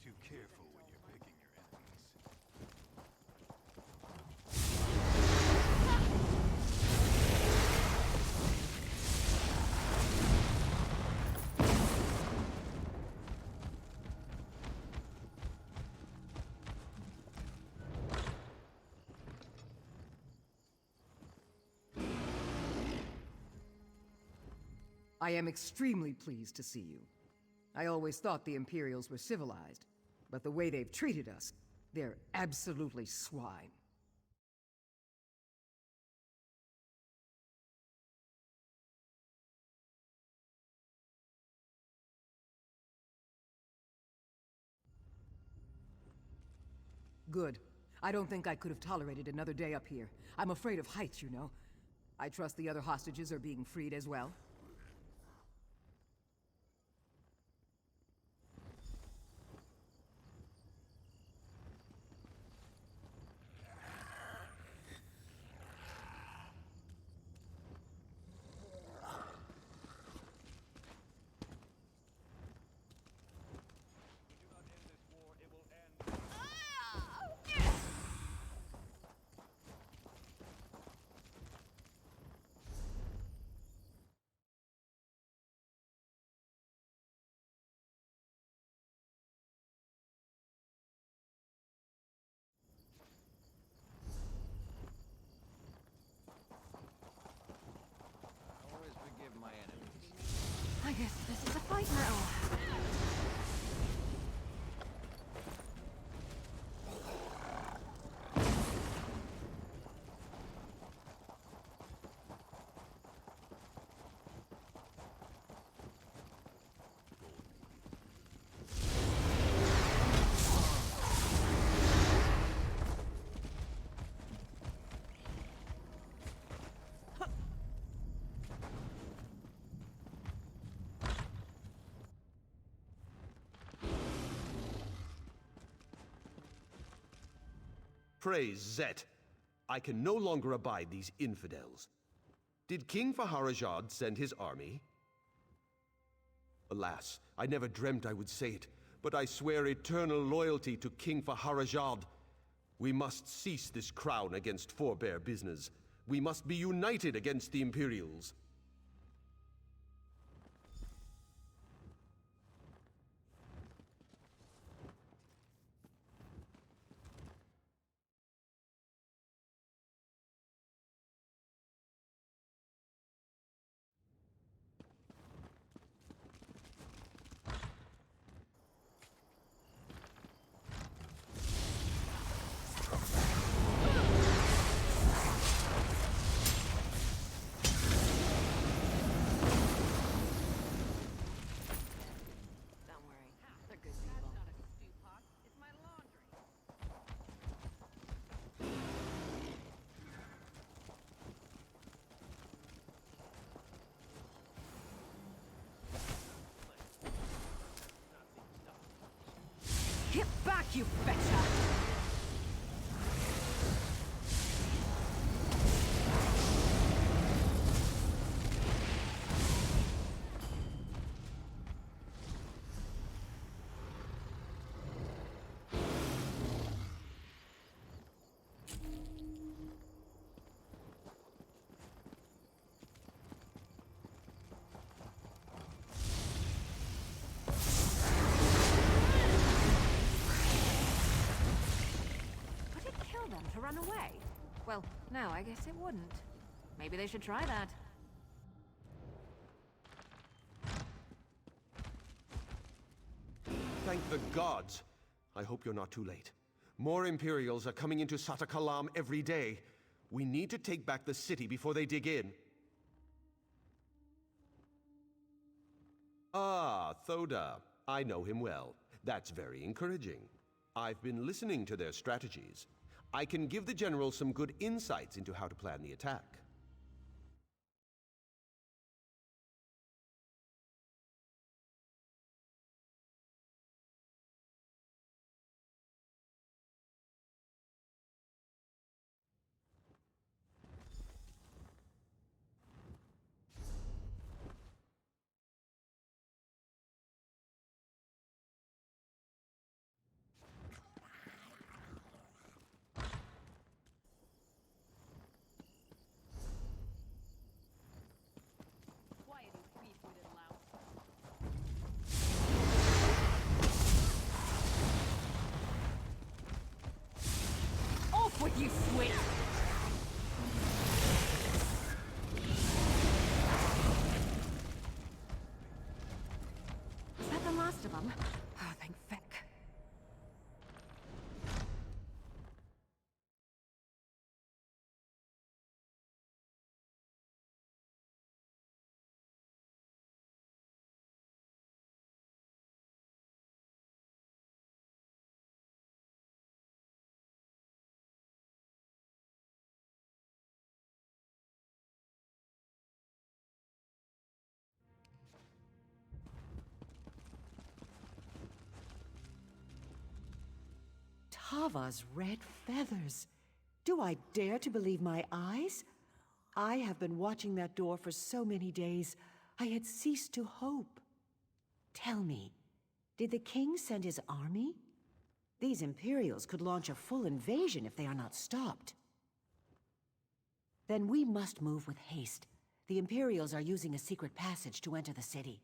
too careful when you're picking your enemies. I am extremely pleased to see you. I always thought the Imperials were civilized, but the way they've treated us, they're absolutely swine. Good. I don't think I could have tolerated another day up here. I'm afraid of heights, you know. I trust the other hostages are being freed as well. Always forgive my enemies. I guess this is a fight now. Praise Zet. I can no longer abide these infidels. Did King Faharajad send his army? Alas, I never dreamt I would say it, but I swear eternal loyalty to King Faharajad. We must cease this crown against forebear business. We must be united against the Imperials. Don't worry, they're good people. Get back, you betcha! Could it kill them to run away? Well, no, I guess it wouldn't. Maybe they should try that. Thank the gods. I hope you're not too late. More Imperials are coming into Satakalam every day. We need to take back the city before they dig in. Ah, Thoda. I know him well. That's very encouraging. I've been listening to their strategies. I can give the general some good insights into how to plan the attack. Hava's red feathers. Do I dare to believe my eyes? I have been watching that door for so many days, I had ceased to hope. Tell me, did the king send his army? These Imperials could launch a full invasion if they are not stopped. Then we must move with haste. The Imperials are using a secret passage to enter the city.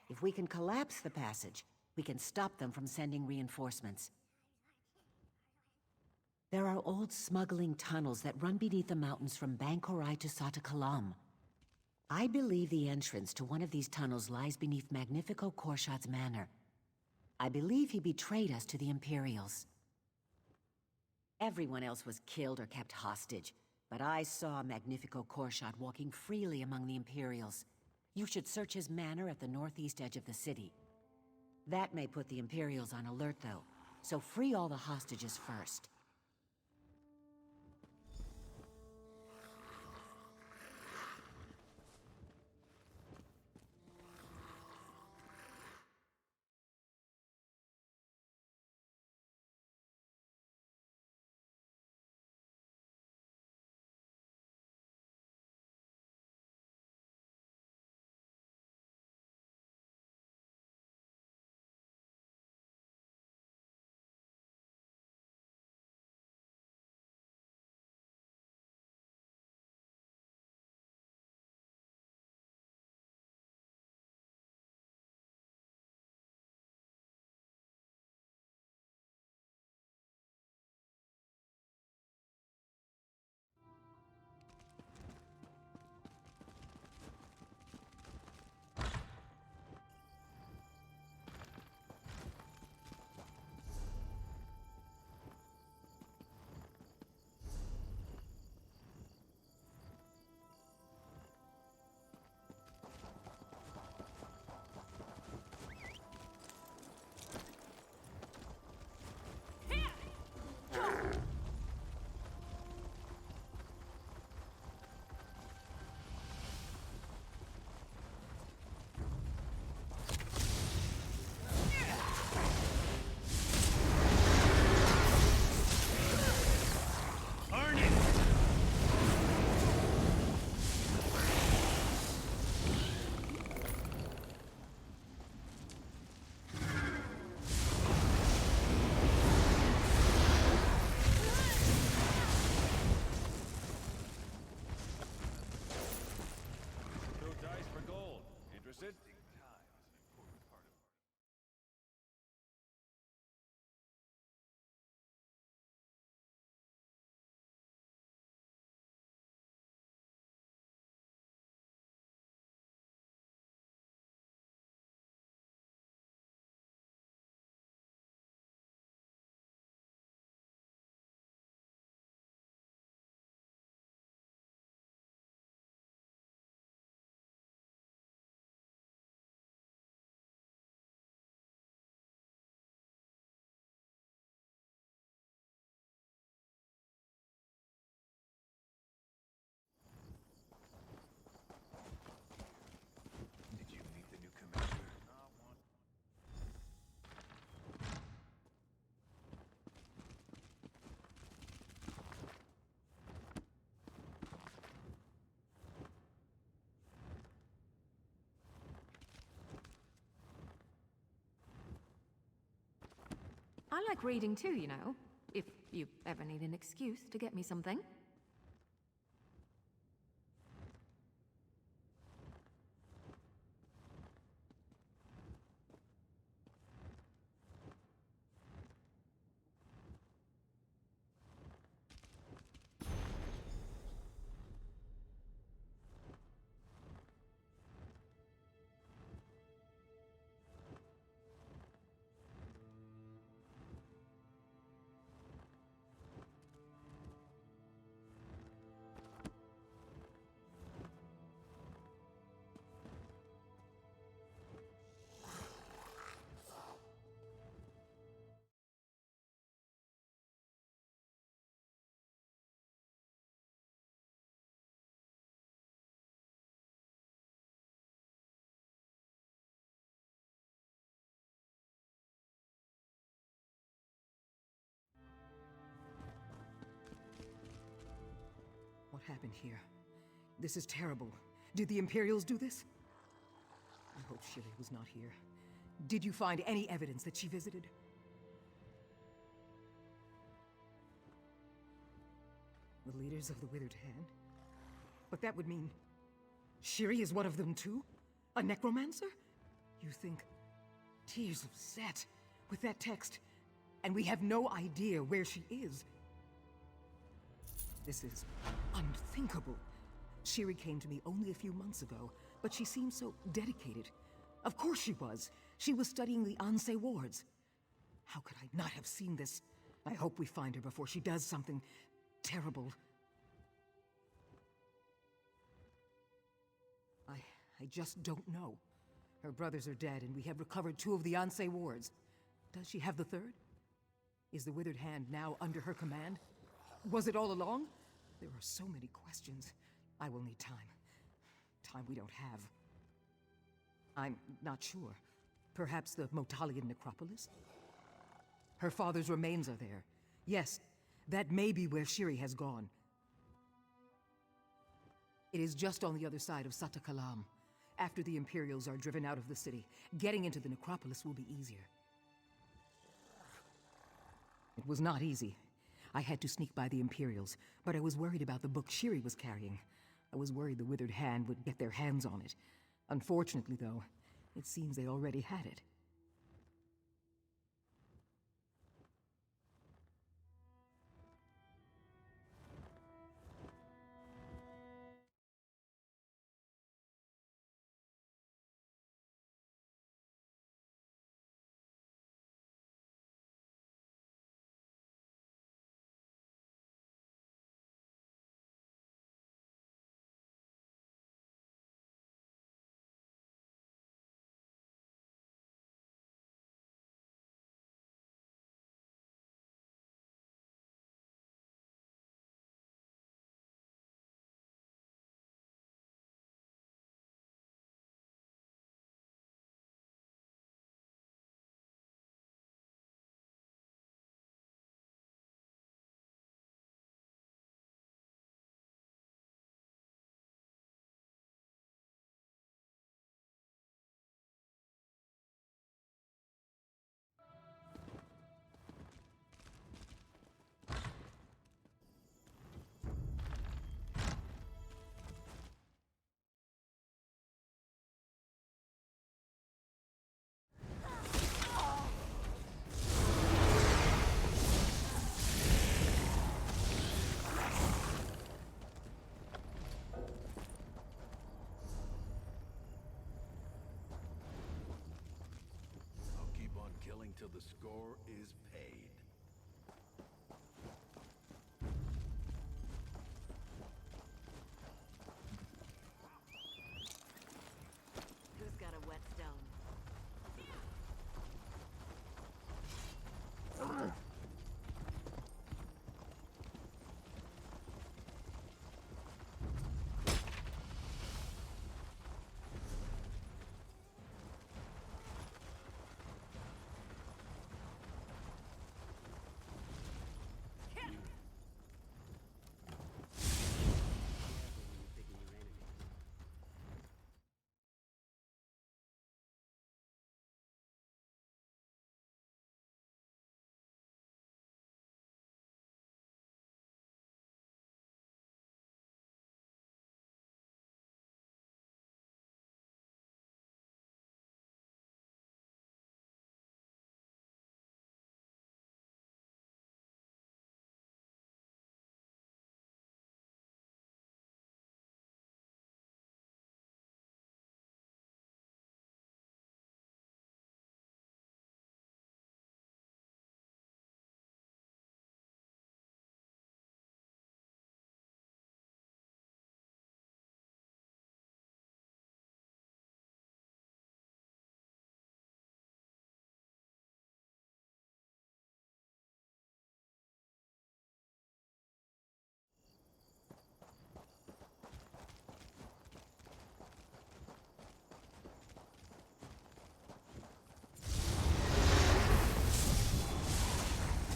If we can collapse the passage, we can stop them from sending reinforcements. There are old smuggling tunnels that run beneath the mountains from Bankorai to Sata Kalam. I believe the entrance to one of these tunnels lies beneath Magnifico Korshad's manor. I believe he betrayed us to the Imperials. Everyone else was killed or kept hostage, but I saw Magnifico Korshad walking freely among the Imperials. You should search his manor at the northeast edge of the city. That may put the Imperials on alert, though, so free all the hostages first. Did you meet the new commander? I like reading too, you know. If you ever need an excuse to get me something. happened here? This is terrible. Did the Imperials do this? I hope Shiri was not here. Did you find any evidence that she visited? The leaders of the Withered Hand? But that would mean Shiri is one of them too? A necromancer? You think Tears of Set with that text, and we have no idea where she is. This is unthinkable. Shiri came to me only a few months ago, but she seemed so dedicated. Of course she was. She was studying the Ansei wards. How could I not have seen this? I hope we find her before she does something terrible. I just don't know. Her brothers are dead, and we have recovered 2 of the Ansei wards. Does she have the 3rd? Is the Withered Hand now under her command? Was it all along? There are so many questions. I will need time. Time we don't have. I'm not sure. Perhaps the Motalian necropolis? Her father's remains are there. Yes, that may be where Shiri has gone. It is just on the other side of Sata Kalam. After the Imperials are driven out of the city, getting into the necropolis will be easier. It was not easy. I had to sneak by the Imperials, but I was worried about the book Shiri was carrying. I was worried the Withered Hand would get their hands on it. Unfortunately, though, it seems they already had it. Till the score is paid. Who's got a whetstone?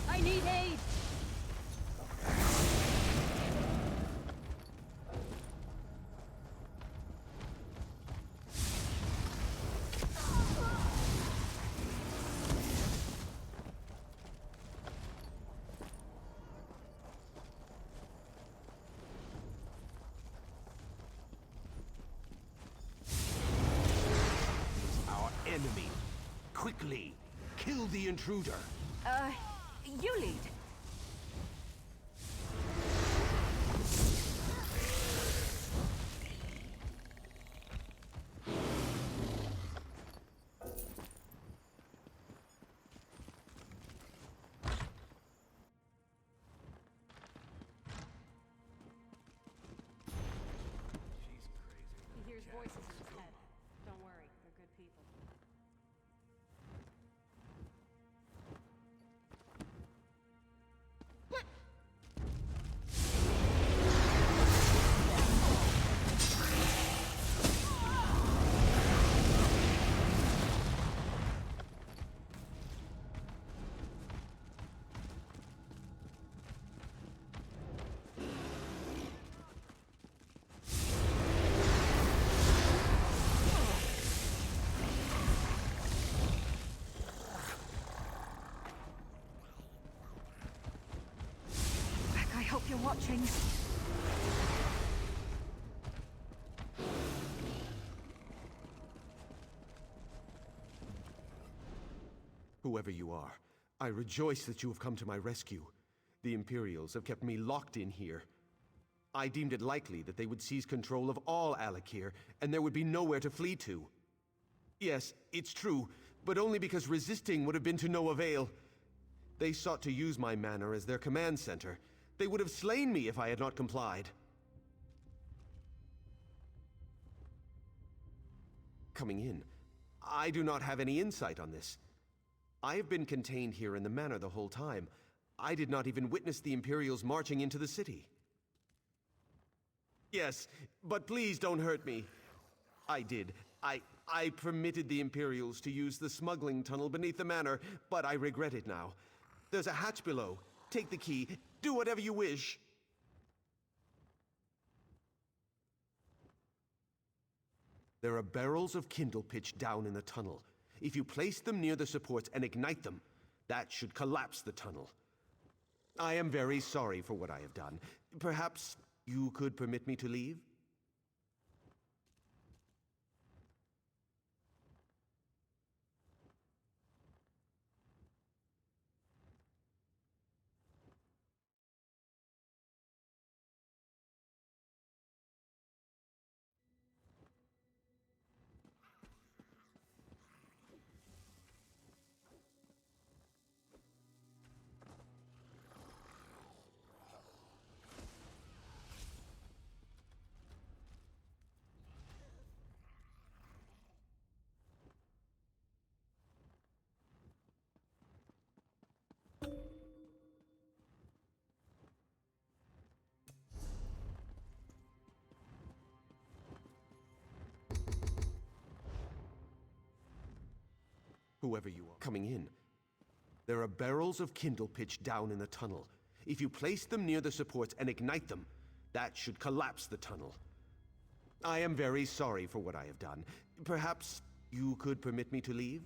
I need aid! enemy. Quickly, kill the intruder. You lead. He hears voices in his head. Don't worry, they're good people. Beck, I hope you're watching. Whoever you are, I rejoice that you have come to my rescue. The Imperials have kept me locked in here. I deemed it likely that they would seize control of all Alik'r, and there would be nowhere to flee to. Yes, it's true, but only because resisting would have been to no avail. They sought to use my manor as their command center. They would have slain me if I had not complied. Coming in, I do not have any insight on this. I have been contained here in the manor the whole time. I did not even witness the Imperials marching into the city. Yes, but please don't hurt me. I did. I permitted the Imperials to use the smuggling tunnel beneath the manor, but I regret it now. There's a hatch below. Take the key. Do whatever you wish. There are barrels of kindle pitch down in the tunnel. If you place them near the supports and ignite them, that should collapse the tunnel. I am very sorry for what I have done. Perhaps you could permit me to leave? Whoever you are, coming in. There are barrels of kindle pitch down in the tunnel. If you place them near the supports and ignite them, that should collapse the tunnel. I am very sorry for what I have done. Perhaps you could permit me to leave?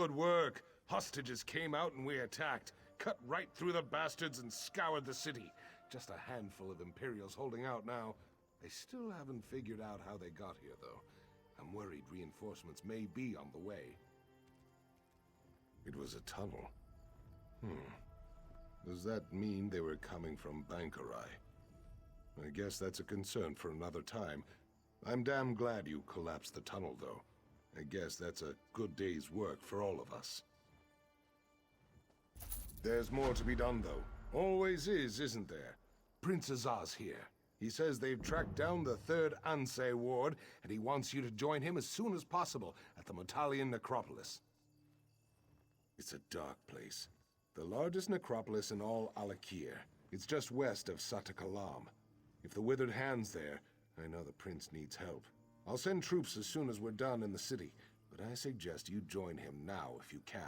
Good work. Hostages came out and we attacked. Cut right through the bastards and scoured the city. Just a handful of Imperials holding out now. They still haven't figured out how they got here, though. I'm worried reinforcements may be on the way. It was a tunnel. Does that mean they were coming from Bankarai? I guess that's a concern for another time. I'm damn glad you collapsed the tunnel, though. I guess that's a good day's work for all of us. There's more to be done, though. Always is, isn't there? Prince Azaz's here. He says they've tracked down the 3rd Ansei Ward, and he wants you to join him as soon as possible at the Motalian Necropolis. It's a dark place. The largest necropolis in all Alik'r. It's just west of Satakalam. If the Withered Hand's there, I know the Prince needs help. I'll send troops as soon as we're done in the city, but I suggest you join him now if you can.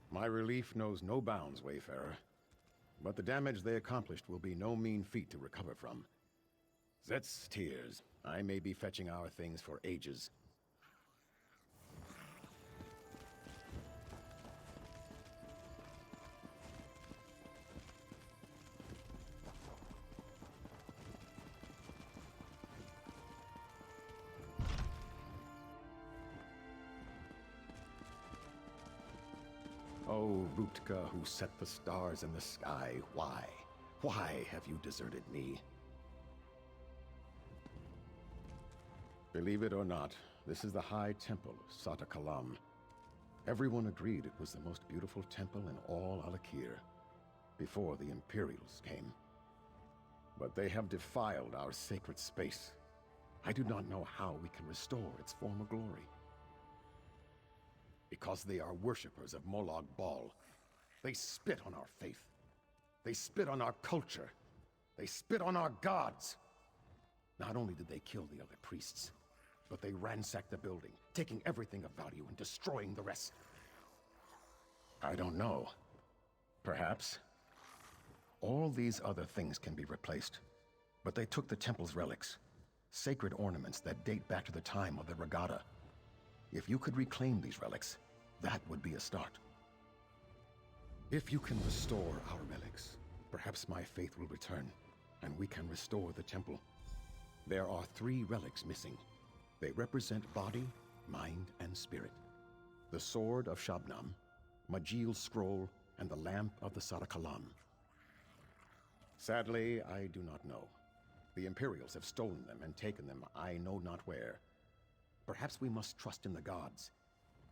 My relief knows no bounds, Wayfarer. But the damage they accomplished will be no mean feat to recover from. Zet's tears. I may be fetching our things for ages. Oh, Rutka, who set the stars in the sky, why? Why have you deserted me? Believe it or not, this is the High Temple of Satakalam. Everyone agreed it was the most beautiful temple in all Alik'r, before the Imperials came. But they have defiled our sacred space. I do not know how we can restore its former glory. Because they are worshippers of Molag Bal. They spit on our faith. They spit on our culture. They spit on our gods. Not only did they kill the other priests, but they ransacked the building, taking everything of value and destroying the rest. I don't know. Perhaps. All these other things can be replaced, but they took the temple's relics, sacred ornaments that date back to the time of the regatta. If you could reclaim these relics, that would be a start. If you can restore our relics, perhaps my faith will return, and we can restore the temple. There are 3 relics missing. They represent body, mind, and spirit. The Sword of Shabnam, Majil's Scroll, and the Lamp of the Satakalam. Sadly, I do not know. The Imperials have stolen them and taken them I know not where. Perhaps we must trust in the gods.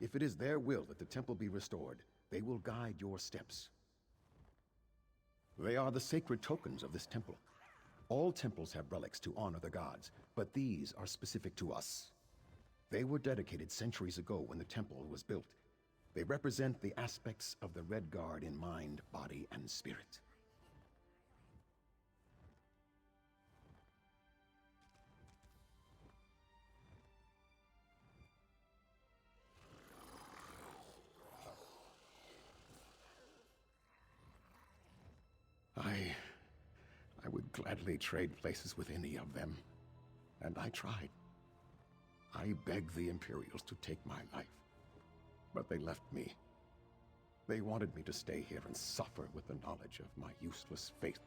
If it is their will that the temple be restored, they will guide your steps. They are the sacred tokens of this temple. All temples have relics to honor the gods, but these are specific to us. They were dedicated centuries ago when the temple was built. They represent the aspects of the Red Guard in mind, body, and spirit. I would gladly trade places with any of them. And I tried. I begged the Imperials to take my life. But they left me. They wanted me to stay here and suffer with the knowledge of my useless faith.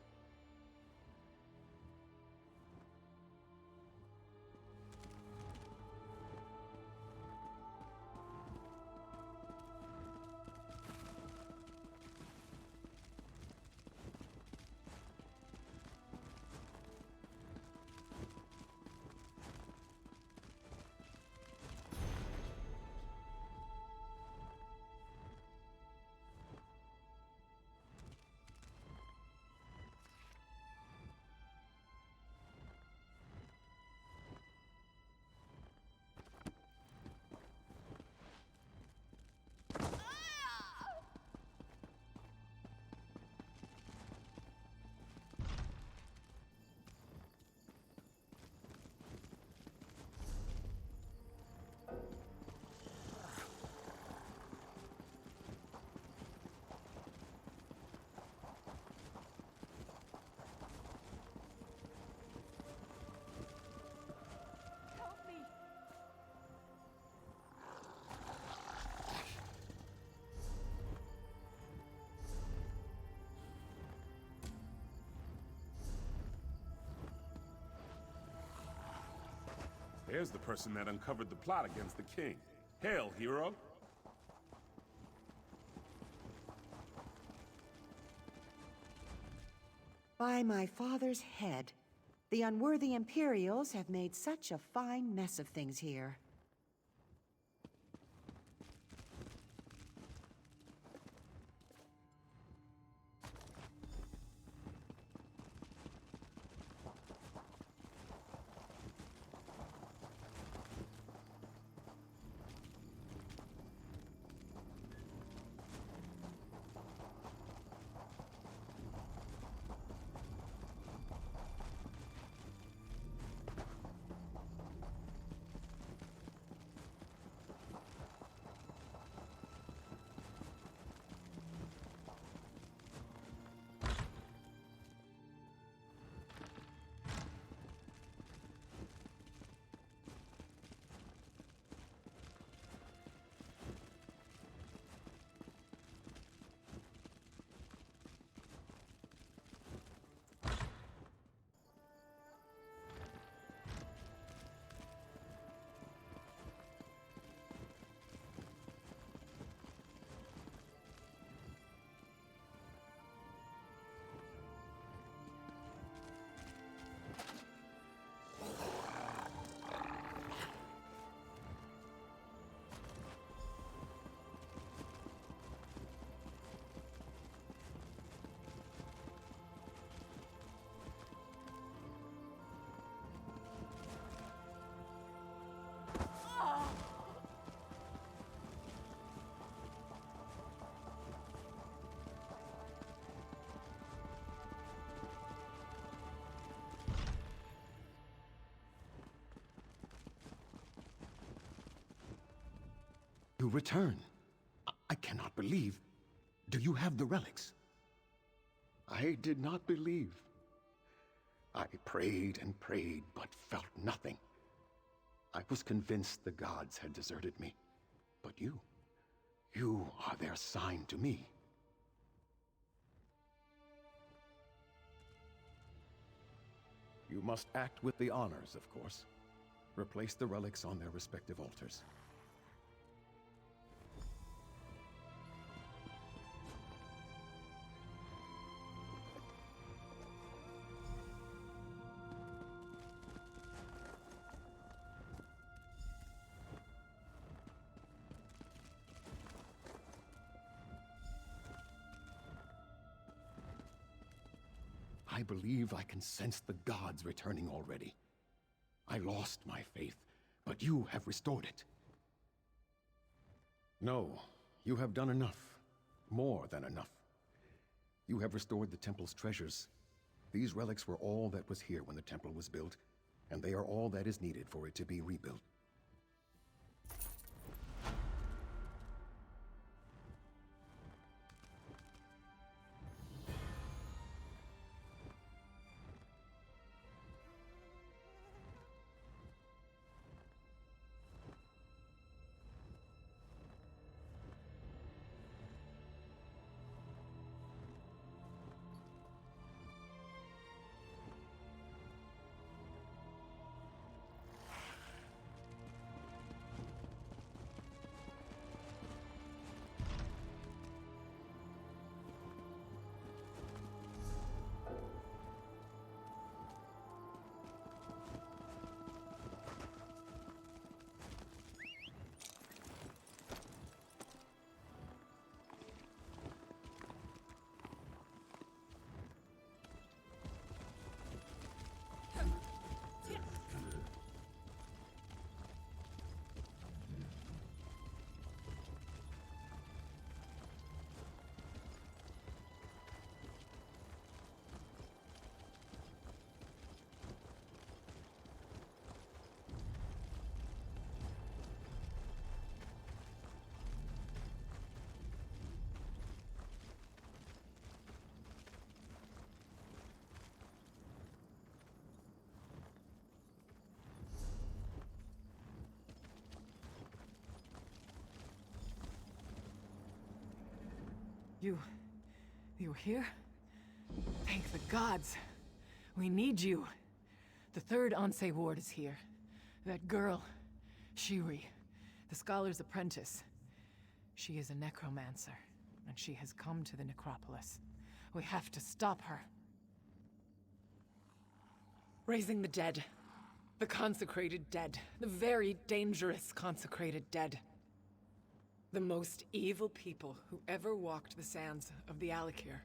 There's the person that uncovered the plot against the king. Hail, hero! By my father's head, the unworthy Imperials have made such a fine mess of things here. You return. I cannot believe. Do you have the relics? I did not believe. I prayed and prayed, but felt nothing. I was convinced the gods had deserted me. But you are their sign to me. You must act with the honors, of course. Replace the relics on their respective altars. I believe I can sense the gods returning already. I lost my faith, but you have restored it. No, you have done enough. More than enough. You have restored the temple's treasures. These relics were all that was here when the temple was built, and they are all that is needed for it to be rebuilt. You're here? Thank the gods. We need you. The third Ansei ward is here. That girl, Shiri, the scholar's apprentice. She is a necromancer, and she has come to the necropolis. We have to stop her. Raising the dead. The consecrated dead. The very dangerous consecrated dead. The most evil people who ever walked the sands of the Alik'r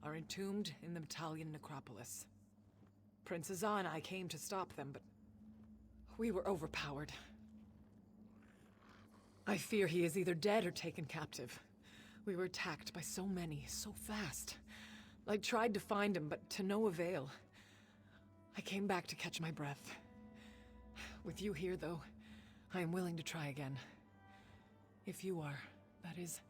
are entombed in the Italian necropolis. Prince Azah and I came to stop them, but we were overpowered. I fear he is either dead or taken captive. We were attacked by so many, so fast. I tried to find him, but to no avail. I came back to catch my breath. With you here, though, I am willing to try again. If you are, that is.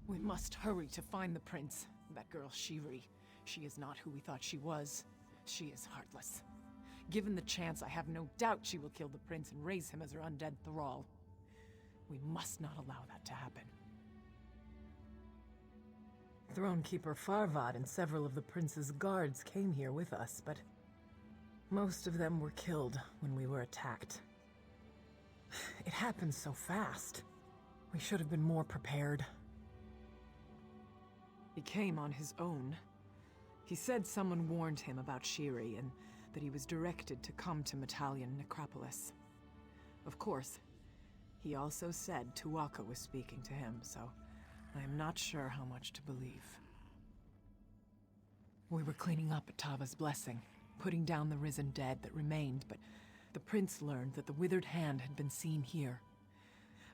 We must hurry to find the prince. That girl, Shiri. She is not who we thought she was. She is heartless. Given the chance, I have no doubt she will kill the prince and raise him as her undead thrall. We must not allow that to happen. Thronekeeper Farvad and several of the prince's guards came here with us, but most of them were killed when we were attacked. It happened so fast. We should have been more prepared. He came on his own. He said someone warned him about Shiri and that he was directed to come to Metalian Necropolis. Of course, he also said Tuaka was speaking to him, so I am not sure how much to believe. We were cleaning up at Tava's blessing, putting down the risen dead that remained, but the prince learned that the withered hand had been seen here.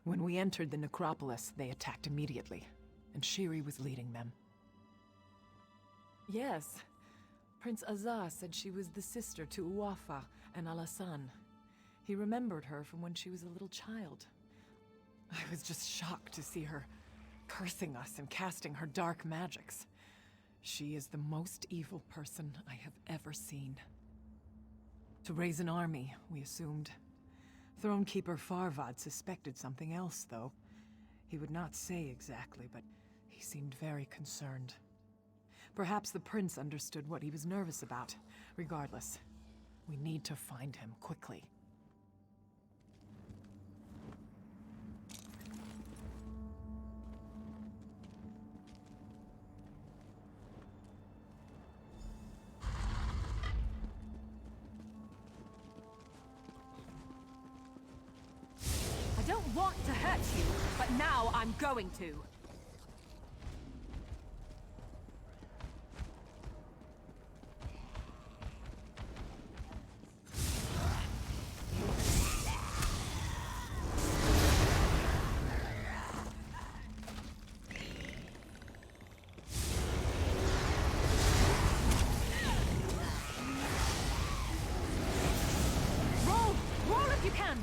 When we entered the necropolis, they attacked immediately, and Shiri was leading them. Yes, Prince Azah said she was the sister to Uwafa and Alasan. He remembered her from when she was a little child. I was just shocked to see her cursing us and casting her dark magics. She is the most evil person I have ever seen. To raise an army, we assumed. Thronekeeper Farvad suspected something else, though. He would not say exactly, but he seemed very concerned. Perhaps the prince understood what he was nervous about. Regardless, we need to find him quickly. I don't want to hurt you, but now I'm going to. Roll if you can!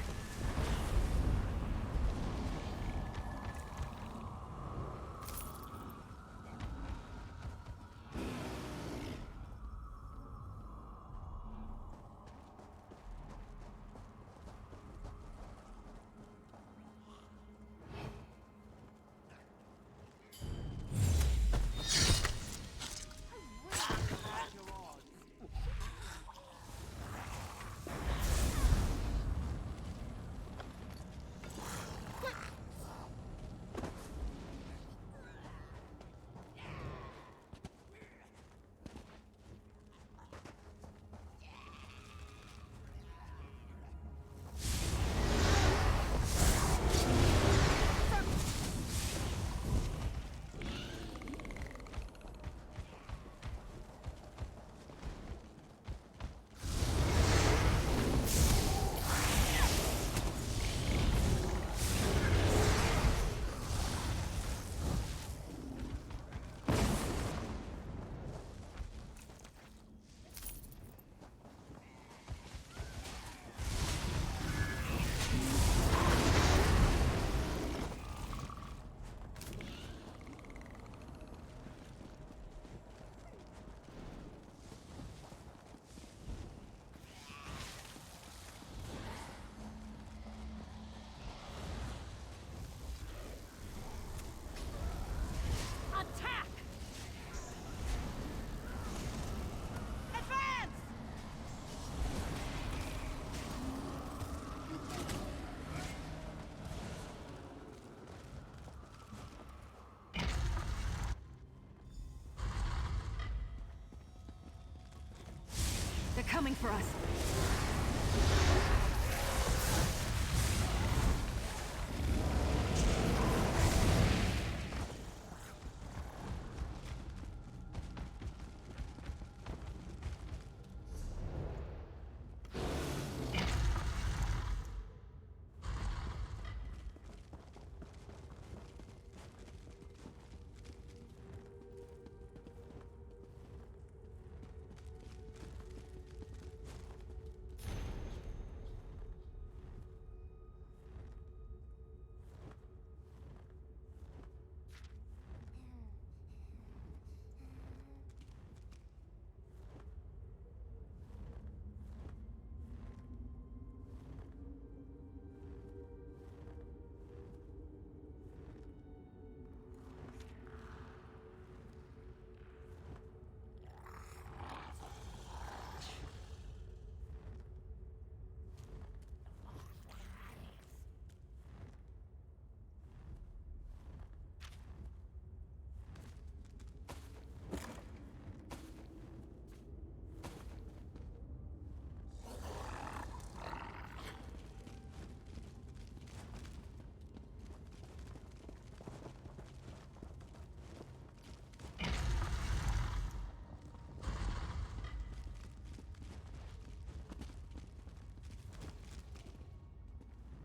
coming for us.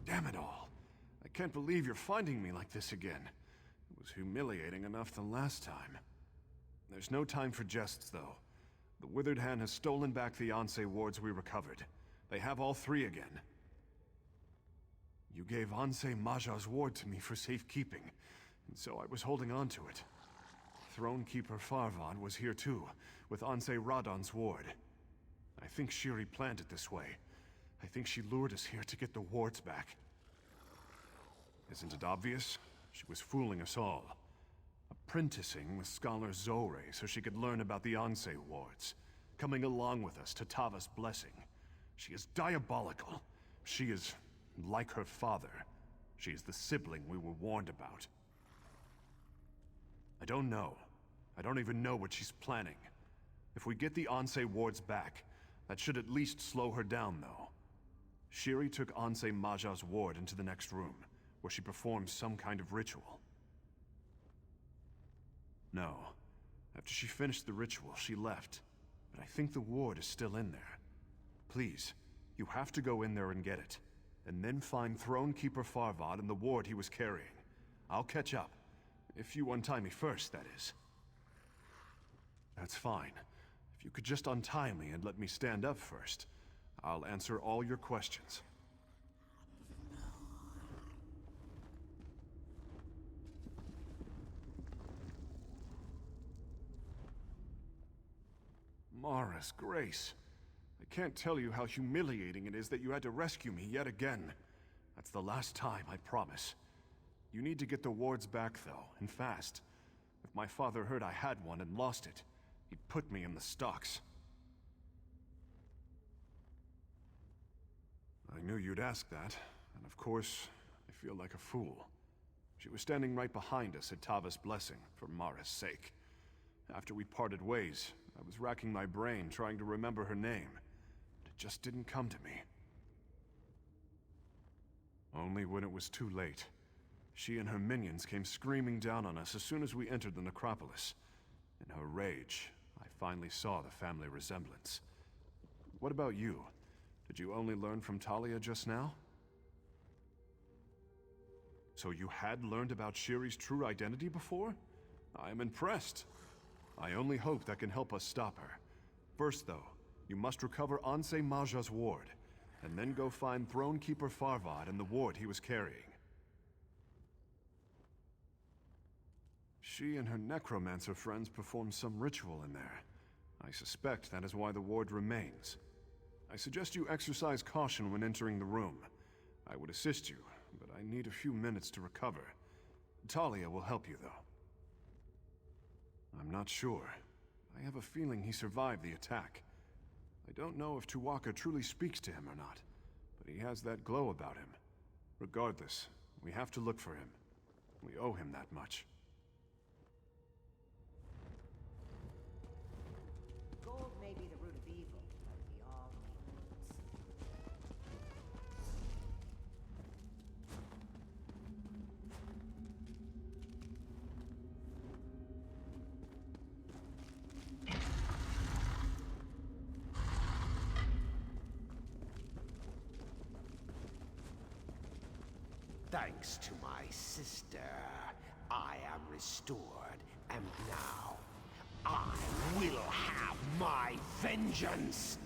Damn it all. I can't believe you're finding me like this again. It was humiliating enough the last time. There's no time for jests, though. The Withered Hand has stolen back the Anse wards we recovered. They have all three again. You gave Anse Maja's ward to me for safekeeping, and so I was holding on to it. Thronekeeper Farvad was here too, with Anse Radon's ward. I think Shiri planned it this way. I think she lured us here to get the wards back. Isn't it obvious? She was fooling us all. Apprenticing with Scholar Zore so she could learn about the Anse wards. Coming along with us to Tava's blessing. She is diabolical. She is like her father. She is the sibling we were warned about. I don't know. I don't even know what she's planning. If we get the Anse wards back, that should at least slow her down, though. Shiri took Anse Maja's ward into the next room, where she performed some kind of ritual. No. After she finished the ritual, she left. But I think the ward is still in there. Please, you have to go in there and get it. And then find Thronekeeper Farvad and the ward he was carrying. I'll catch up. If you untie me first, that is. That's fine. If you could just untie me and let me stand up first, I'll answer all your questions. Mara's Grace. I can't tell you how humiliating it is that you had to rescue me yet again. That's the last time, I promise. You need to get the wards back, though, and fast. If my father heard I had one and lost it, he'd put me in the stocks. I knew you'd ask that, and of course, I feel like a fool. She was standing right behind us at Tava's blessing, for Mara's sake. After we parted ways, I was racking my brain trying to remember her name. But it just didn't come to me. Only when it was too late. She and her minions came screaming down on us as soon as we entered the necropolis. In her rage, I finally saw the family resemblance. What about you? Did you only learn from Talia just now? So you had learned about Shiri's true identity before? I am impressed. I only hope that can help us stop her. First, though, you must recover Anse Maja's ward, and then go find Thronekeeper Farvad and the ward he was carrying. She and her necromancer friends performed some ritual in there. I suspect that is why the ward remains. I suggest you exercise caution when entering the room. I would assist you, but I need a few minutes to recover. Talia will help you, though. I'm not sure. I have a feeling he survived the attack. I don't know if Tuwaka truly speaks to him or not, but he has that glow about him. Regardless, we have to look for him. We owe him that much. Gold may be the root of evil, but the all Thanks to my sister, I am restored, and now I will have my vengeance!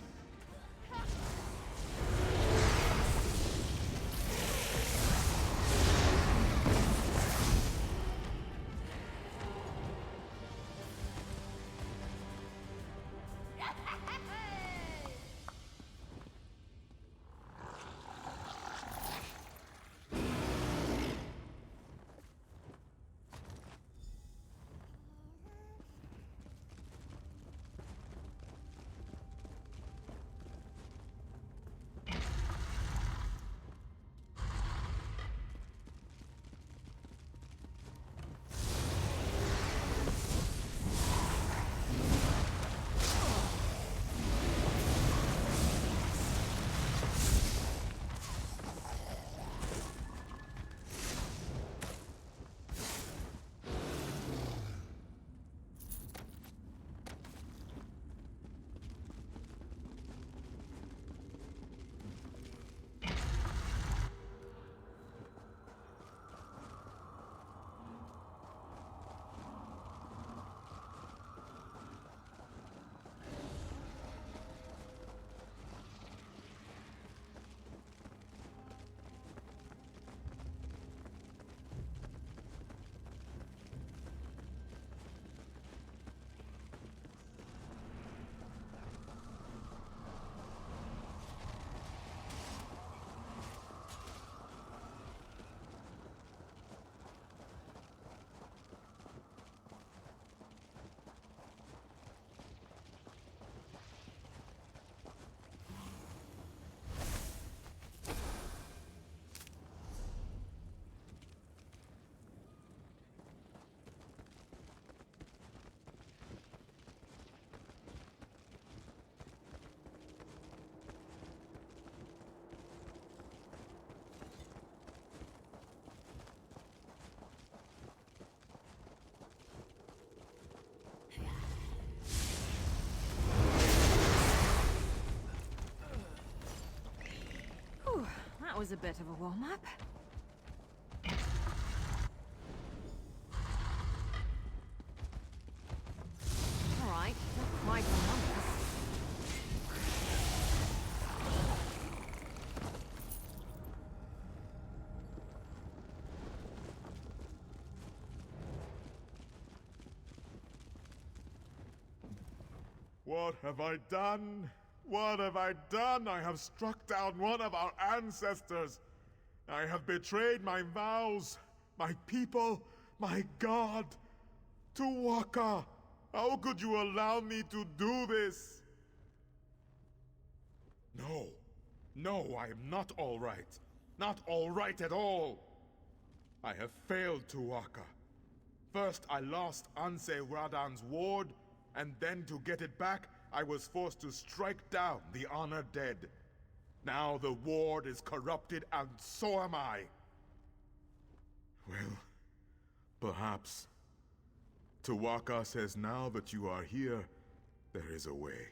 That was a bit of a warm-up. All right, not quite the numbers. What have I done? What have I done? I have struck down one of our ancestors. I have betrayed my vows, my people, my God. Tuwaka, how could you allow me to do this? No, I am not all right. Not all right at all. I have failed Tuwaka. First, I lost Anse Radan's ward, and then to get it back, I was forced to strike down the honored dead. Now the ward is corrupted, and so am I. Well, perhaps. Tuwaka says now that you are here, there is a way.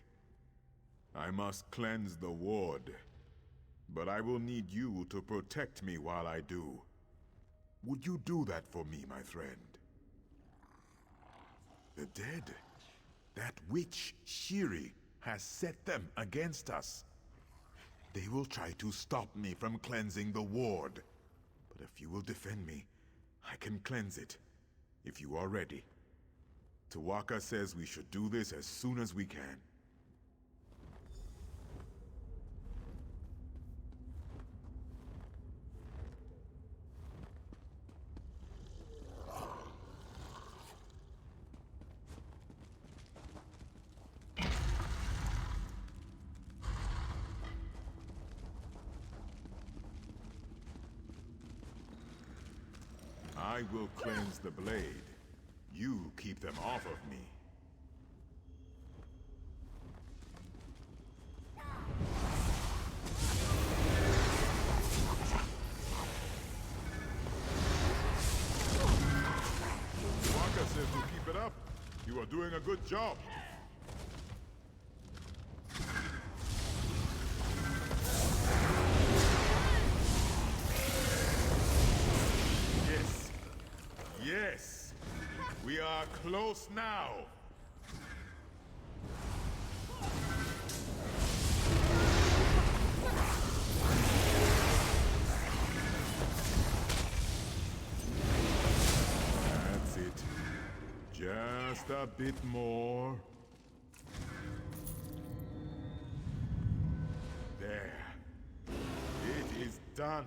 I must cleanse the ward, but I will need you to protect me while I do. Would you do that for me, my friend? The dead? That witch, Shiri, has set them against us. They will try to stop me from cleansing the ward. But if you will defend me, I can cleanse it, if you are ready. Tuwaka says we should do this as soon as we can. I will cleanse the blade. You keep them off of me. Waka says to keep it up. You are doing a good job. Yes! We are close now! That's it. Just a bit more. There. It is done.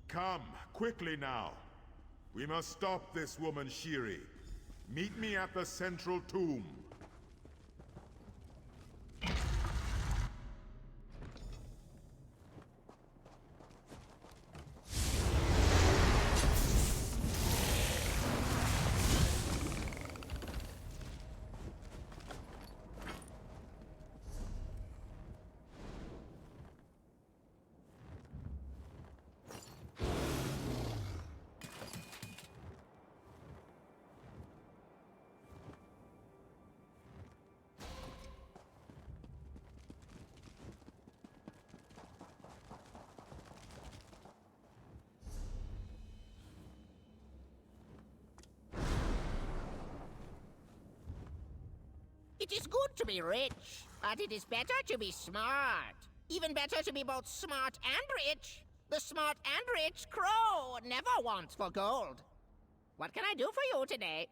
Come, quickly now. We must stop this woman, Shiri. Meet me at the central tomb. It is good to be rich, but it is better to be smart. Even better to be both smart and rich. The smart and rich crow never wants for gold. What can I do for you today?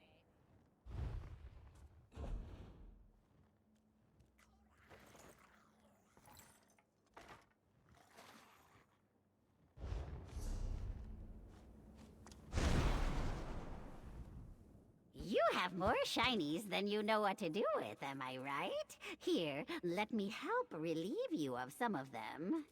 You have more shinies than you know what to do with, am I right? Here, let me help relieve you of some of them.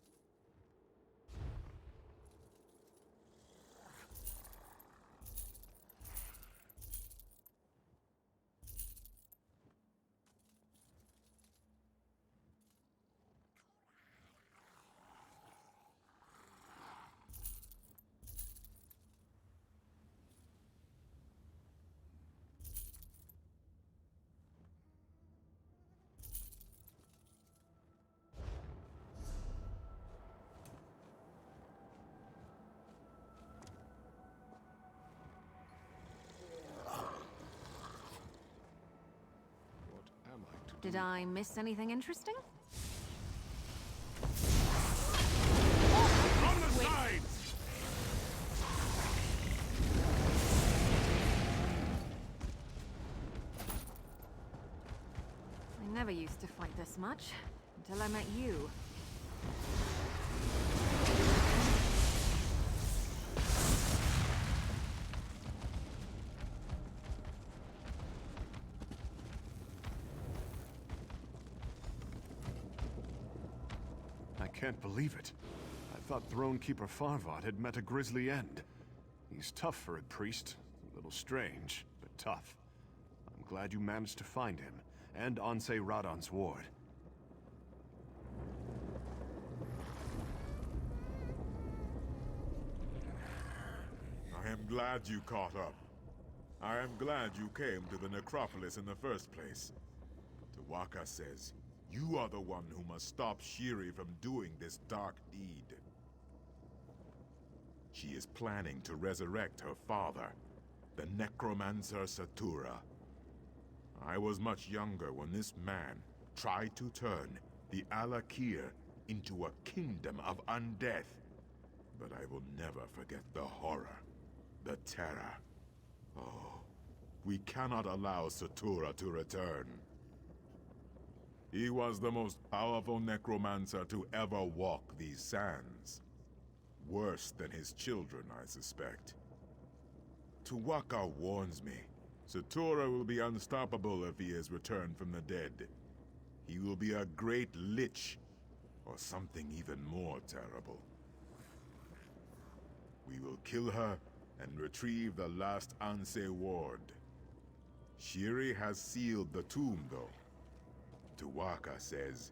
Did I miss anything interesting? On the sides! I never used to fight this much, until I met you. I can't believe it. I thought Thronekeeper Farvad had met a grisly end. He's tough for a priest. A little strange, but tough. I'm glad you managed to find him, and Ansei Radan's ward. I am glad you caught up. I am glad you came to the necropolis in the first place. Tuwaka says, you are the one who must stop Shiri from doing this dark deed. She is planning to resurrect her father, the necromancer Satura. I was much younger when this man tried to turn the Alik'r into a kingdom of undeath. But I will never forget the horror, the terror. Oh, we cannot allow Satura to return. He was the most powerful necromancer to ever walk these sands. Worse than his children, I suspect. Tuwaka warns me. Satura will be unstoppable if he is returned from the dead. He will be a great lich, or something even more terrible. We will kill her and retrieve the last Ansei ward. Shiri has sealed the tomb, though. Tuwaka says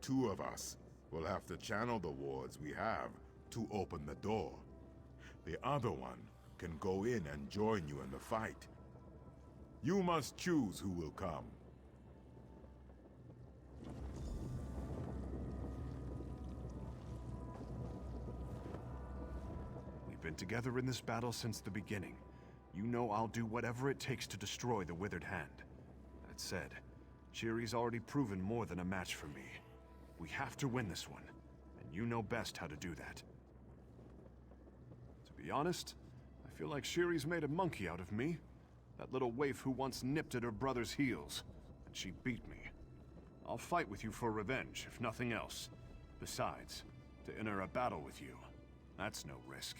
2 of us will have to channel the wards we have to open the door. The other one can go in and join you in the fight. You must choose who will come. We've been together in this battle since the beginning. You know I'll do whatever it takes to destroy the Withered Hand. That said, Shiri's already proven more than a match for me. We have to win this one, and you know best how to do that. To be honest, I feel like Shiri's made a monkey out of me. That little waif who once nipped at her brother's heels, and she beat me. I'll fight with you for revenge, if nothing else. Besides, to enter a battle with you, that's no risk.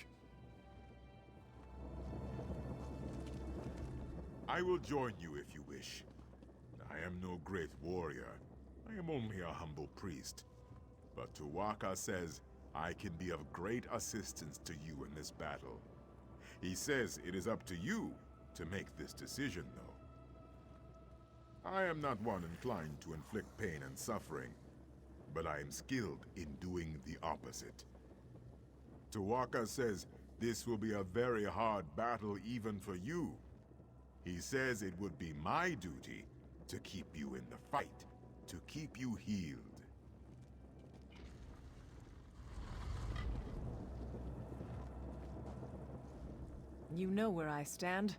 I will join you if you wish. I am no great warrior. I am only a humble priest. But Tuwaka says I can be of great assistance to you in this battle. He says it is up to you to make this decision, though. I am not one inclined to inflict pain and suffering, but I am skilled in doing the opposite. Tuwaka says this will be a very hard battle even for you. He says it would be my duty to keep you in the fight, to keep you healed. You know where I stand.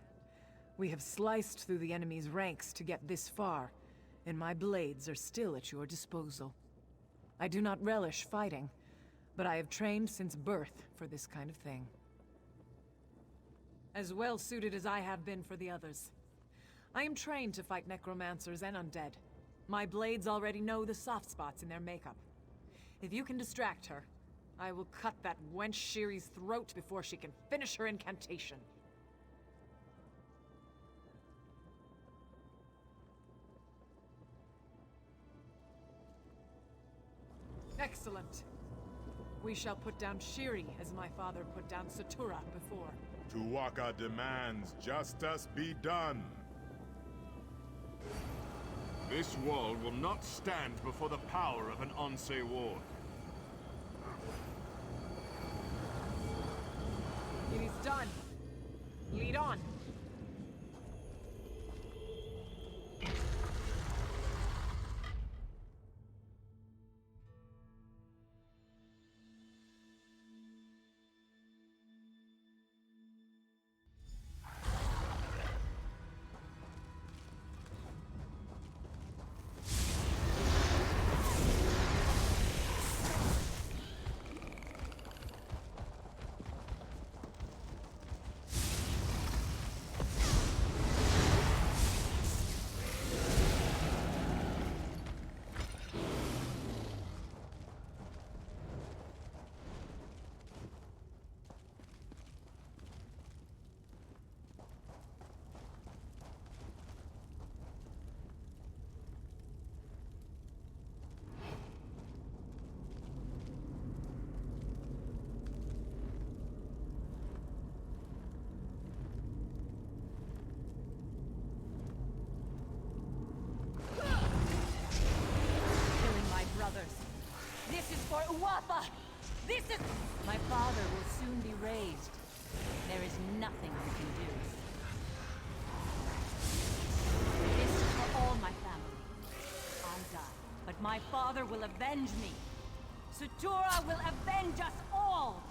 We have sliced through the enemy's ranks to get this far, and my blades are still at your disposal. I do not relish fighting, but I have trained since birth for this kind of thing. As well suited as I have been for the others. I am trained to fight necromancers and undead. My blades already know the soft spots in their makeup. If you can distract her, I will cut that wench Shiri's throat before she can finish her incantation. Excellent. We shall put down Shiri as my father put down Satura before. Tuwaka demands justice be done. This wall will not stand before the power of an Ansei ward. It is done. Lead on. This is for Uwapa! This is... My father will soon be raised. There is nothing we can do. This is for all my family. I die, but my father will avenge me. Satura will avenge us all!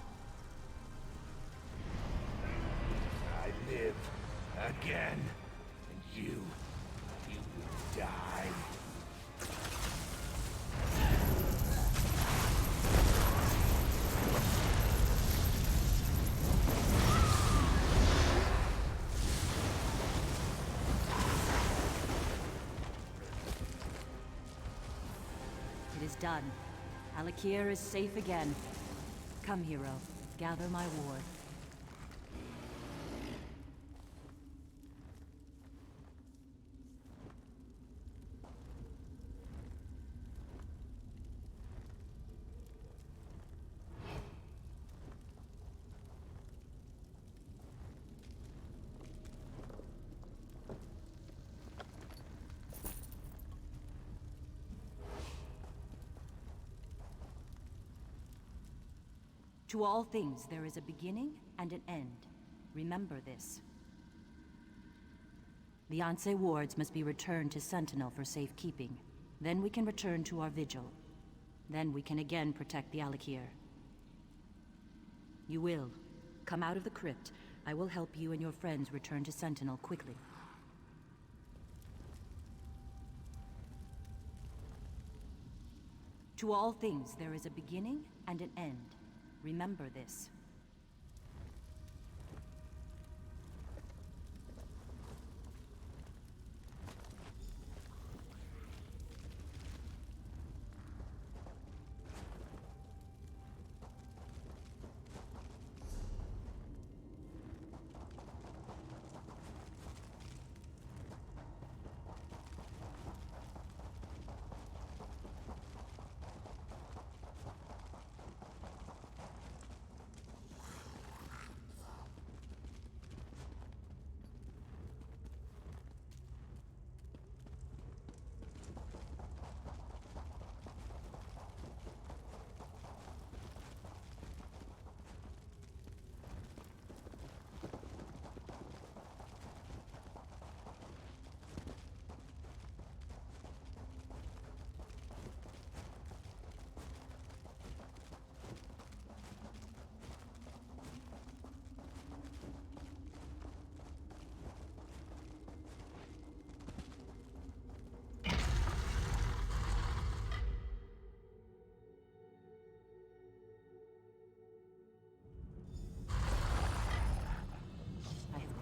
I live again, and you will die. It is done. Alik'r is safe again. Come, hero. Gather my ward. To all things, there is a beginning and an end. Remember this. The Ansei wards must be returned to Sentinel for safekeeping. Then we can return to our vigil. Then we can again protect the Alik'r. You will come out of the crypt, I will help you and your friends return to Sentinel quickly. To all things, there is a beginning and an end. Remember this.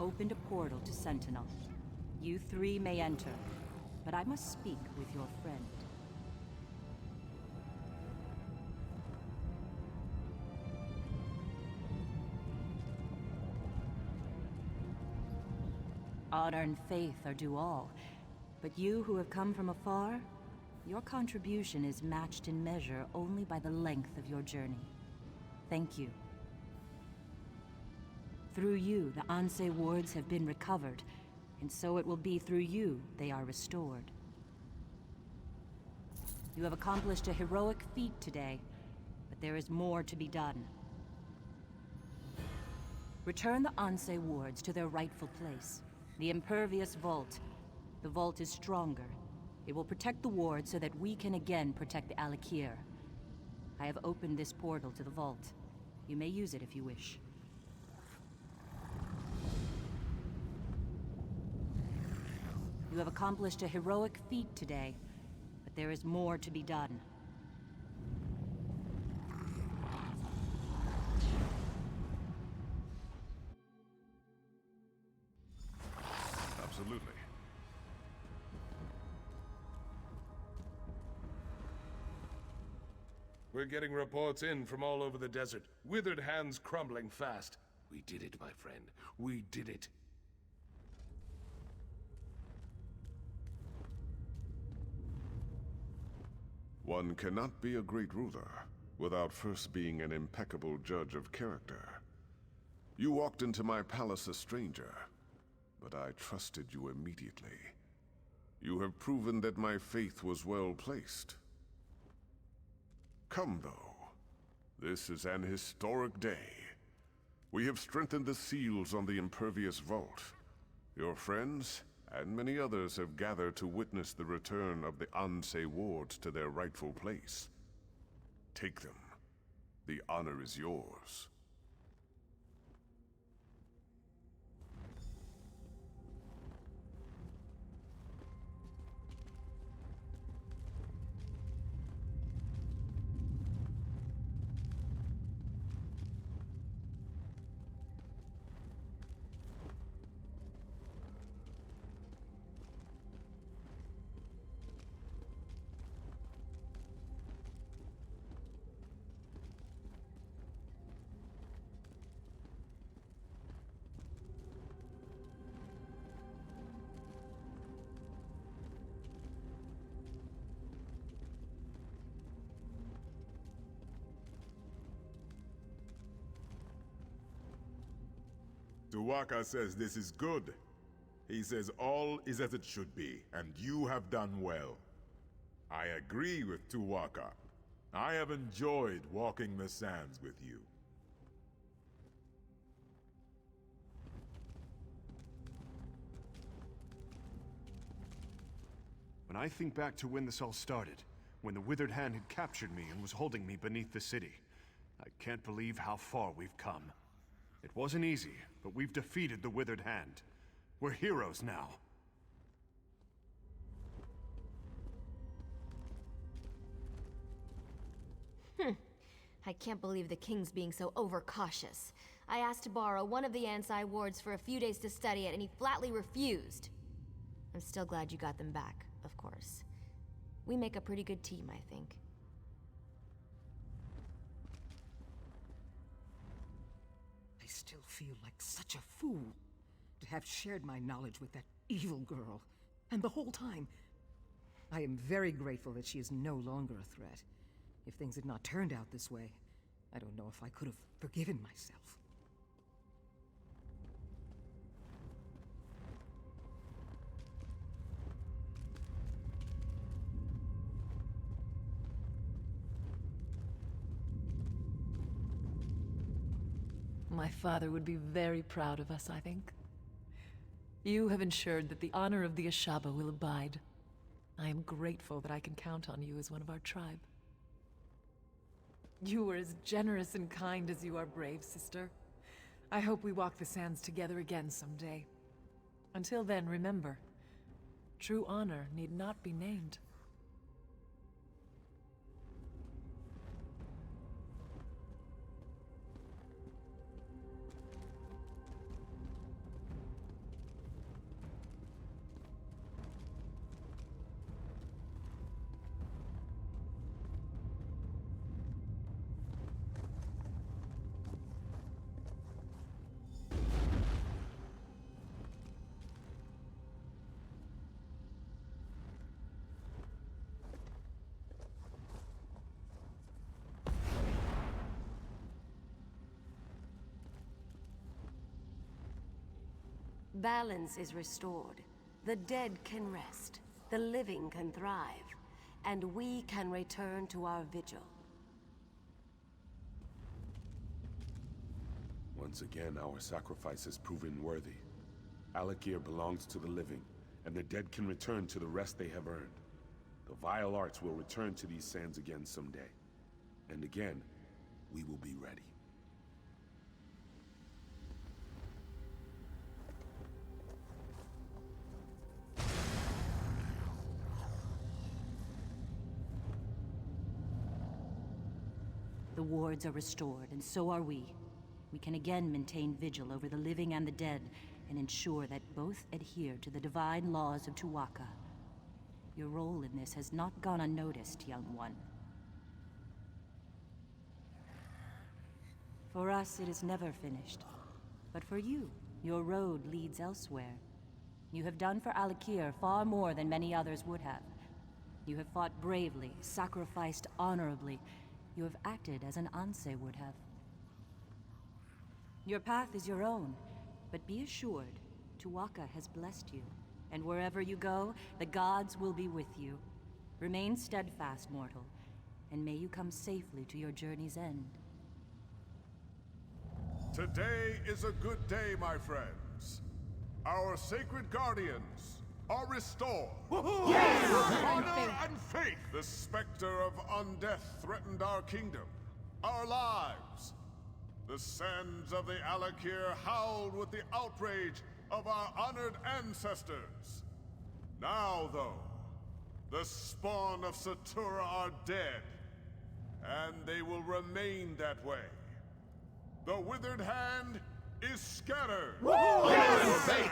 Opened a portal to Sentinel. You three may enter, but I must speak with your friend. Honor and faith are due all, but you who have come from afar, your contribution is matched in measure only by the length of your journey. Thank you. Through you, the Ansei wards have been recovered, and so it will be through you they are restored. You have accomplished a heroic feat today, but there is more to be done. Return the Ansei wards to their rightful place, the Impervious Vault. The vault is stronger. It will protect the ward so that we can again protect the Alik'r. I have opened this portal to the vault. You may use it if you wish. You have accomplished a heroic feat today, but there is more to be done. Absolutely. We're getting reports in from all over the desert. Withered hands crumbling fast. We did it, my friend. We did it. One cannot be a great ruler without first being an impeccable judge of character. You walked into my palace a stranger, but I trusted you immediately. You have proven that my faith was well placed. Come, though. This is an historic day. We have strengthened the seals on the Impervious Vault. Your friends and many others have gathered to witness the return of the Ansei wards to their rightful place. Take them. The honor is yours. Tuwaka says this is good. He says all is as it should be, and you have done well. I agree with Tuwaka. I have enjoyed walking the sands with you. When I think back to when this all started, when the Withered Hand had captured me and was holding me beneath the city, I can't believe how far we've come. It wasn't easy, but we've defeated the Withered Hand. We're heroes now. I can't believe the king's being so overcautious. I asked to borrow one of the Ansai wards for a few days to study it, and he flatly refused. I'm still glad you got them back, of course. We make a pretty good team, I think. I still feel like such a fool to have shared my knowledge with that evil girl. And the whole time, I am very grateful that she is no longer a threat. If things had not turned out this way, I don't know if I could have forgiven myself. My father would be very proud of us, I think. You have ensured that the honor of the Ashaba will abide. I am grateful that I can count on you as one of our tribe. You were as generous and kind as you are brave, sister. I hope we walk the sands together again someday. Until then, remember, true honor need not be named. Balance is restored. The dead can rest. The living can thrive. And we can return to our vigil. Once again, our sacrifice has proven worthy. Alik'r belongs to the living, and the dead can return to the rest they have earned. The vile arts will return to these sands again someday. And again, we will be ready. The wards are restored, and so are we. We can again maintain vigil over the living and the dead, and ensure that both adhere to the divine laws of Tu'whacca. Your role in this has not gone unnoticed, young one. For us, it is never finished. But for you, your road leads elsewhere. You have done for Alik'r far more than many others would have. You have fought bravely, sacrificed honorably. You have acted as an Ansei would have. Your path is your own, but be assured, Tu'whacca has blessed you, and wherever you go, the gods will be with you. Remain steadfast, mortal, and may you come safely to your journey's end. Today is a good day, my friends. Our sacred guardians are restored. Yes! Honor and faith! The specter of undeath threatened our kingdom, our lives. The sands of the Alik'r howled with the outrage of our honored ancestors. Now, though, the spawn of Satura are dead, and they will remain that way. The Withered Hand is scattered. Yes!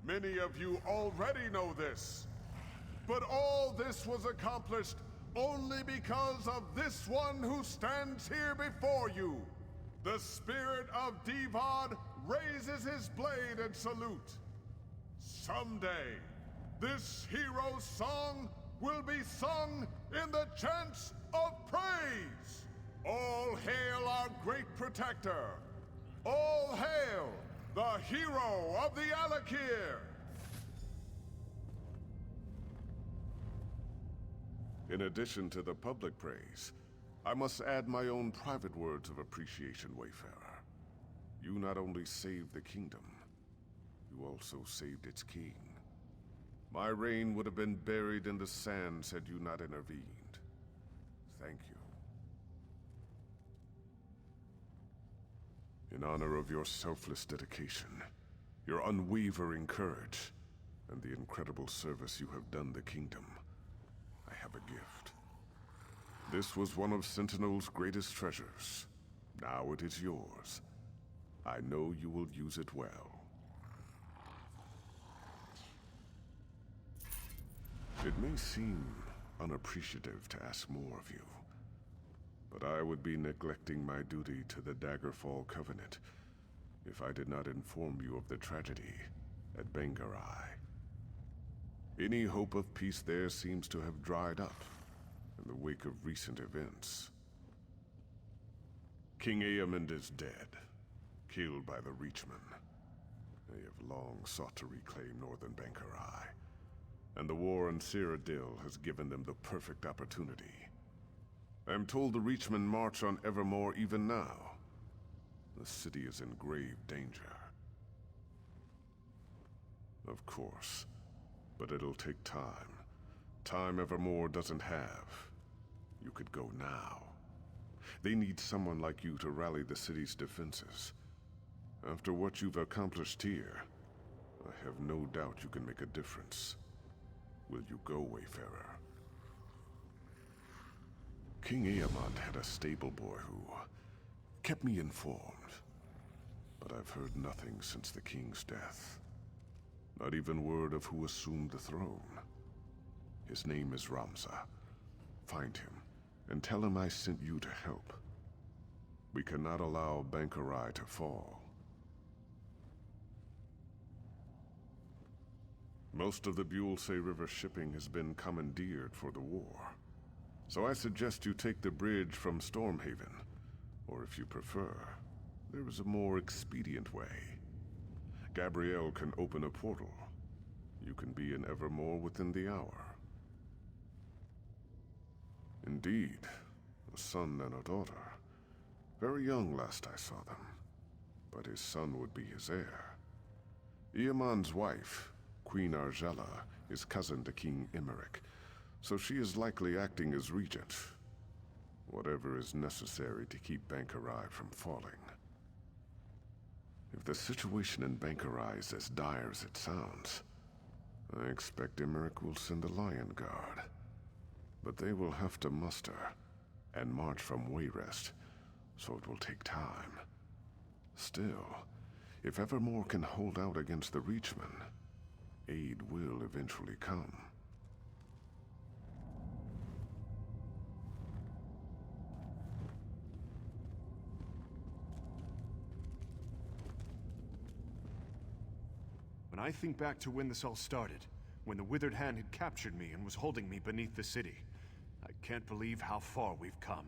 Many of you already know this, but all this was accomplished only because of this one who stands here before you. The spirit of Divad raises his blade in salute. Someday, this hero's song will be sung in the chants of praise. All hail our great protector. All hail the hero of the Alik'r! In addition to the public praise, I must add my own private words of appreciation, Wayfarer. You not only saved the kingdom, you also saved its king. My reign would have been buried in the sands had you not intervened. Thank you. In honor of your selfless dedication, your unwavering courage, and the incredible service you have done the kingdom, I have a gift. This was one of Sentinel's greatest treasures. Now it is yours. I know you will use it well. It may seem unappreciative to ask more of you, but I would be neglecting my duty to the Daggerfall Covenant if I did not inform you of the tragedy at Bangarai. Any hope of peace there seems to have dried up in the wake of recent events. King Aemond is dead, killed by the Reachmen. They have long sought to reclaim northern Bangarai, and the war in Cyrodiil has given them the perfect opportunity. I am told the Reachmen march on Evermore even now. The city is in grave danger. Of course, but it'll take time. Time Evermore doesn't have. You could go now. They need someone like you to rally the city's defenses. After what you've accomplished here, I have no doubt you can make a difference. Will you go, Wayfarer? King Aemond had a stable boy who kept me informed. But I've heard nothing since the king's death. Not even word of who assumed the throne. His name is Ramza. Find him, and tell him I sent you to help. We cannot allow Bankarai to fall. Most of the Buellsay River shipping has been commandeered for the war. So I suggest you take the bridge from Stormhaven, or if you prefer, there is a more expedient way. Gabrielle can open a portal. You can be in Evermore within the hour. Indeed, a son and a daughter. Very young last I saw them, but his son would be his heir. Aemond's wife, Queen Argella, is cousin to King Emeric, so she is likely acting as regent. Whatever is necessary to keep Bankarai from falling. If the situation in Bankarai is as dire as it sounds, I expect Emeric will send a Lion Guard. But they will have to muster and march from Wayrest, so it will take time. Still, if Evermore can hold out against the Reachmen, aid will eventually come. When I think back to when this all started, when the Withered Hand had captured me and was holding me beneath the city, I can't believe how far we've come.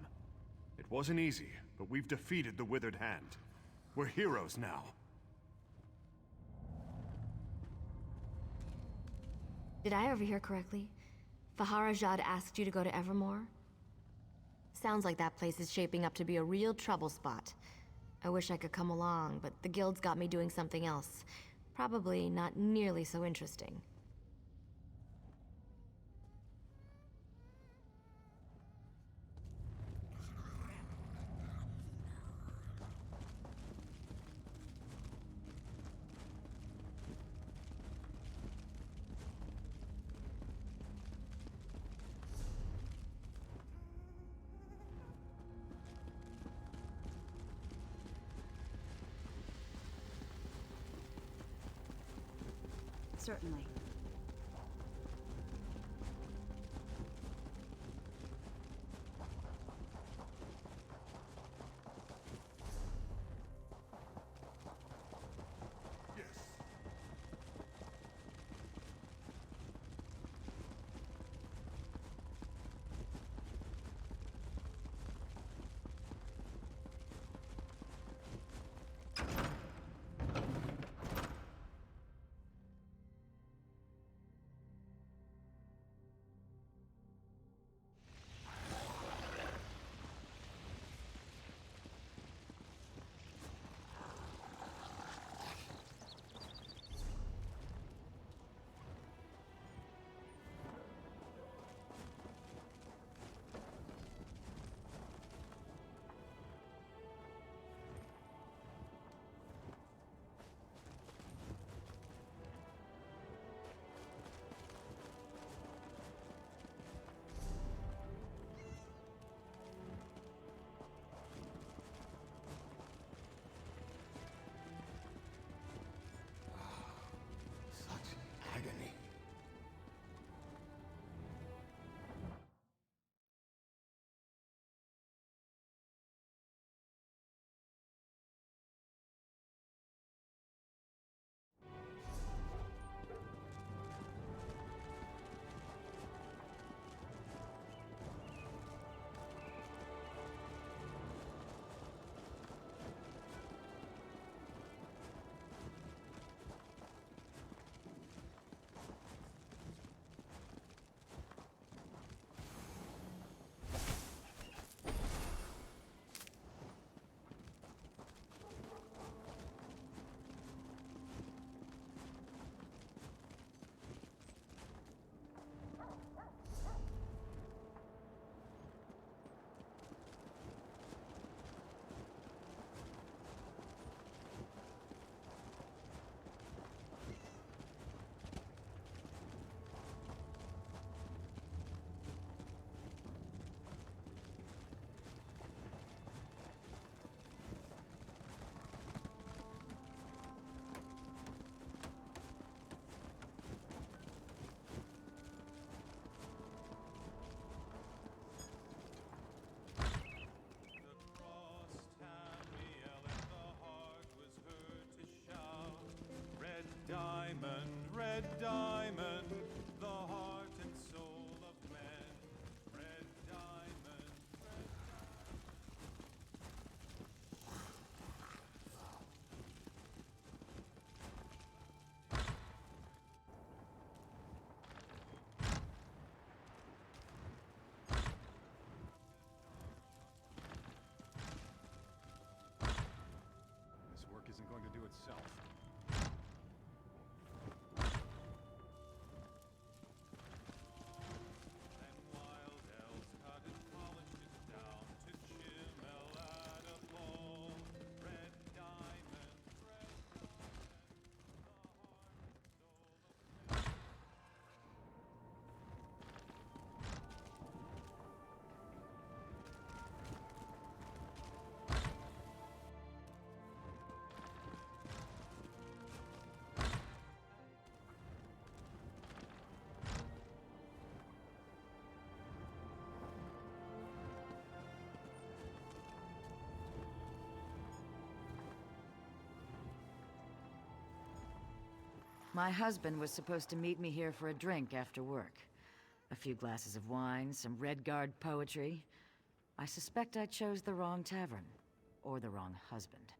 It wasn't easy, but we've defeated the Withered Hand. We're heroes now. Did I overhear correctly? Faharajad asked you to go to Evermore? Sounds like that place is shaping up to be a real trouble spot. I wish I could come along, but the guild's got me doing something else. Probably not nearly so interesting. Certainly. diamond, the heart and soul of man. Red diamond, red This work isn't going to do itself. My husband was supposed to meet me here for a drink after work. A few glasses of wine, some Redguard poetry. I suspect I chose the wrong tavern. Or the wrong husband.